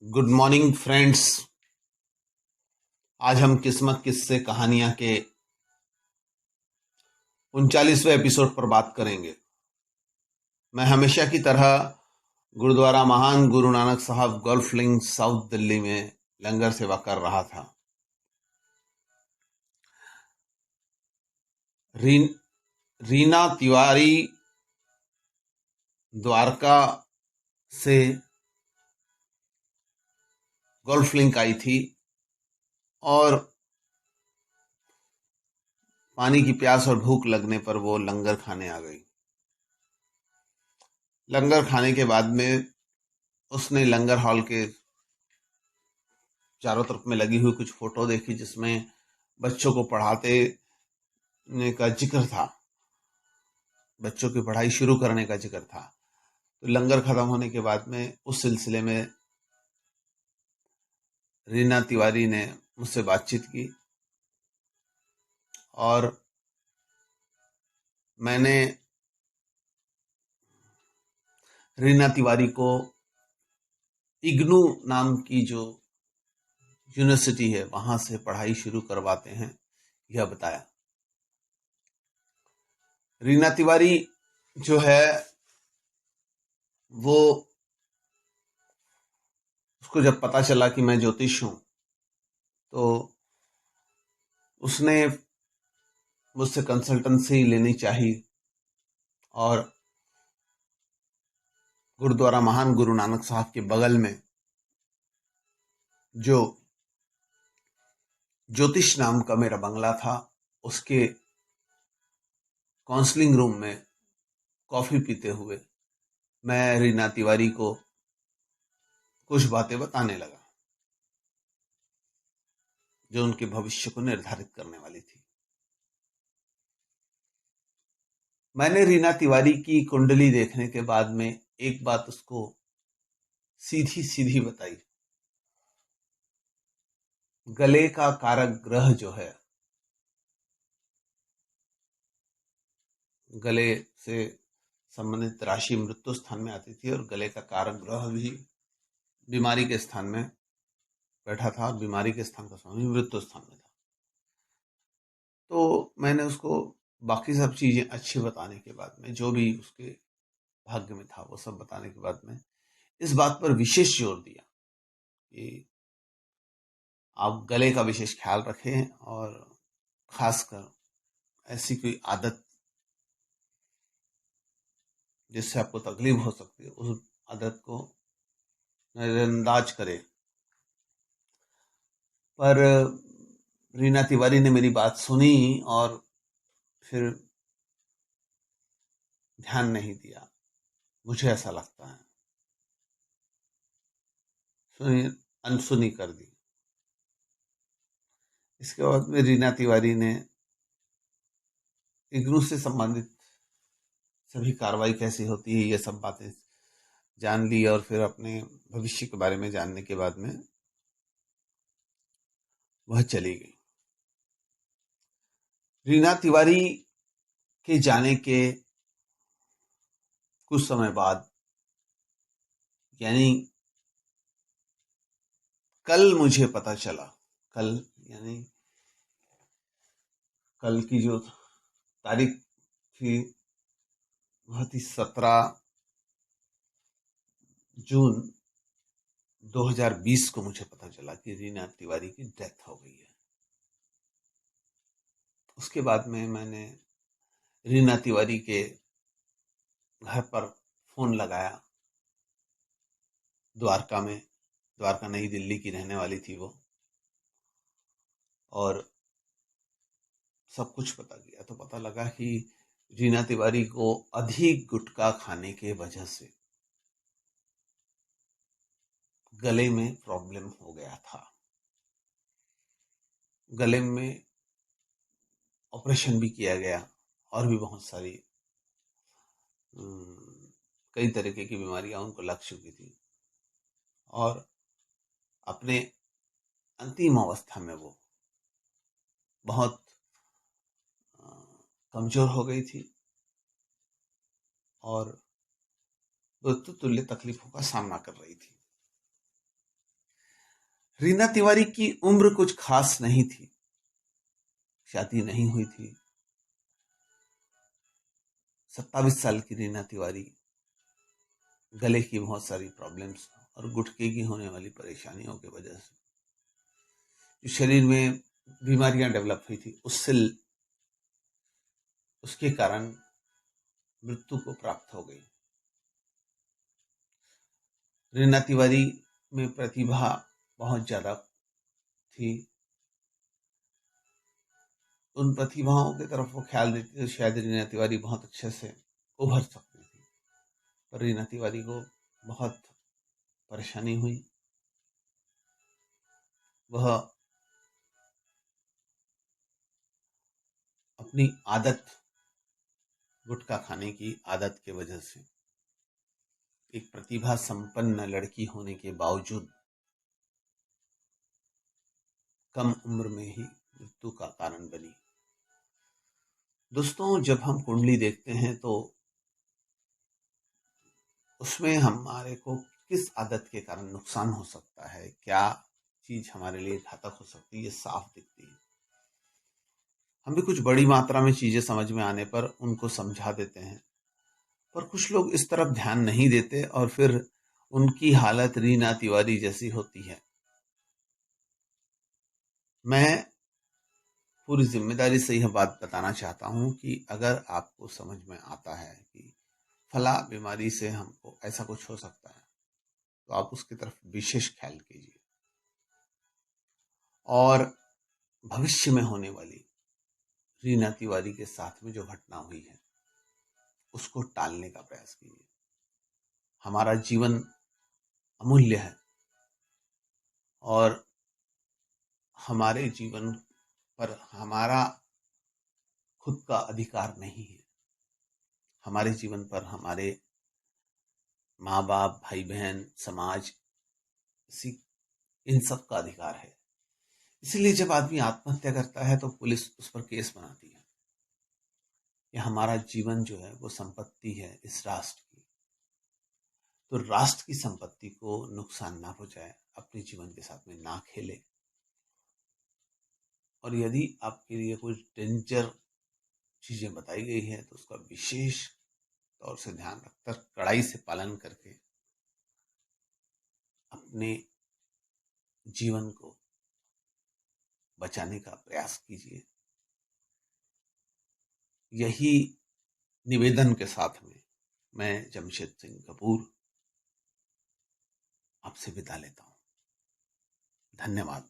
Good morning friends. आज हम किस्मत किस्से कहानियां के 39वें एपिसोड पर बात करेंगे। मैं हमेशा की तरह गुरुद्वारा महान गुरु नानक साहब गोल्फ लिंक साउथ दिल्ली में लंगर सेवा कर रहा था। री, रीना तिवारी द्वारका से गोल्फ लिंक आई थी और पानी की प्यास और भूख लगने पर वो लंगर खाने आ गई। लंगर खाने के बाद में उसने लंगर हॉल के चारों तरफ में लगी हुई कुछ फोटो देखी जिसमें बच्चों को पढ़ाते का जिक्र था, बच्चों की पढ़ाई शुरू करने का जिक्र था। तो लंगर खत्म होने के बाद में उस सिलसिले में रीना तिवारी ने मुझसे बातचीत की और मैंने रीना तिवारी को इग्नू नाम की जो यूनिवर्सिटी है वहां से पढ़ाई शुरू करवाते हैं यह बताया। रीना तिवारी जो है वो, उसको जब पता चला कि मैं ज्योतिष हूं तो उसने मुझसे कंसल्टेंसी लेनी चाहिए और गुरुद्वारा महान गुरु नानक साहब के बगल में जो ज्योतिष नाम का मेरा बंगला था उसके काउंसलिंग रूम में कॉफी पीते हुए मैं रीना तिवारी को कुछ बातें बताने लगा जो उनके भविष्य को निर्धारित करने वाली थी। मैंने रीना तिवारी की कुंडली देखने के बाद में एक बात उसको सीधी सीधी बताई। गले का कारक ग्रह जो है, गले से संबंधित राशि मृत्यु स्थान में आती थी और गले का कारक ग्रह भी बीमारी के स्थान में बैठा था और बीमारी के स्थान का स्वामी मृत्यु स्थान में था। तो मैंने उसको बाकी सब चीजें अच्छी बताने के बाद में, जो भी उसके भाग्य में था वो सब बताने के बाद में इस बात पर विशेष जोर दिया कि आप गले का विशेष ख्याल रखें और खासकर ऐसी कोई आदत जिससे आपको तकलीफ हो सकती है उस आदत को नजरअंदाज करें। पर रीना तिवारी ने मेरी बात सुनी और फिर ध्यान नहीं दिया, मुझे ऐसा लगता है, सुनी अनसुनी कर दी। इसके बाद में रीना तिवारी ने इग्नू से संबंधित सभी कार्रवाई कैसी होती है ये सब बातें जान ली और फिर अपने भविष्य के बारे में जानने के बाद में वह चली गई। रीना तिवारी के जाने के कुछ समय बाद, यानी कल मुझे पता चला, कल यानी कल की जो तारीख थी वह थी 17 जून 2020 को मुझे पता चला कि रीना तिवारी की डेथ हो गई है। उसके बाद में मैंने रीना तिवारी के घर पर फोन लगाया। द्वारका में, द्वारका नई दिल्ली की रहने वाली थी वो, और सब कुछ पता किया तो पता लगा कि रीना तिवारी को अधिक गुटखा खाने के वजह से गले में प्रॉब्लम हो गया था। गले में ऑपरेशन भी किया गया और भी बहुत सारी कई तरीके की बीमारियां उनको लग चुकी थी और अपने अंतिम अवस्था में वो बहुत कमजोर हो गई थी और मृत्यु तुल्य तकलीफों का सामना कर रही थी। रीना तिवारी की उम्र कुछ खास नहीं थी, शादी नहीं हुई थी। 27 साल की रीना तिवारी गले की बहुत सारी प्रॉब्लम्स और गुटके की होने वाली परेशानियों की वजह से जो शरीर में बीमारियां डेवलप हुई थी, उसके कारण मृत्यु को प्राप्त हो गई। रीना तिवारी में प्रतिभा बहुत ज्यादा थी। उन प्रतिभाओं की तरफ वो ख्याल देती तो शायद रीना तिवारी बहुत अच्छे से उभर सकती थी, पर रीना तिवारी को बहुत परेशानी हुई। वह अपनी आदत, गुटखा खाने की आदत के वजह से, एक प्रतिभा संपन्न लड़की होने के बावजूद कम उम्र में ही मृत्यु का कारण बनी। दोस्तों, जब हम कुंडली देखते हैं तो उसमें हमारे को किस आदत के कारण नुकसान हो सकता है, क्या चीज हमारे लिए घातक हो सकती है, ये साफ दिखती है। हम भी कुछ बड़ी मात्रा में चीजें समझ में आने पर उनको समझा देते हैं, पर कुछ लोग इस तरफ ध्यान नहीं देते और फिर उनकी हालत रीना तिवारी जैसी होती है। मैं पूरी जिम्मेदारी से यह बात बताना चाहता हूं कि अगर आपको समझ में आता है कि फला बीमारी से हमको ऐसा कुछ हो सकता है, तो आप उसकी तरफ विशेष ख्याल कीजिए और भविष्य में होने वाली रीना तिवारी के साथ में जो घटना हुई है उसको टालने का प्रयास कीजिए। हमारा जीवन अमूल्य है और हमारे जीवन पर हमारा खुद का अधिकार नहीं है। हमारे जीवन पर हमारे माँ बाप, भाई बहन, समाज, इन सब का अधिकार है। इसलिए जब आदमी आत्महत्या करता है तो पुलिस उस पर केस बनाती है। ये हमारा जीवन जो है वो संपत्ति है इस राष्ट्र की, तो राष्ट्र की संपत्ति को नुकसान ना पहुंचाए, अपने जीवन के साथ में ना खेले। और यदि आपके लिए कुछ डेंजर चीजें बताई गई है तो उसका विशेष तौर से ध्यान रखकर कड़ाई से पालन करके अपने जीवन को बचाने का प्रयास कीजिए। यही निवेदन के साथ में मैं जमशेद सिंह कपूर आपसे विदा लेता हूं। धन्यवाद।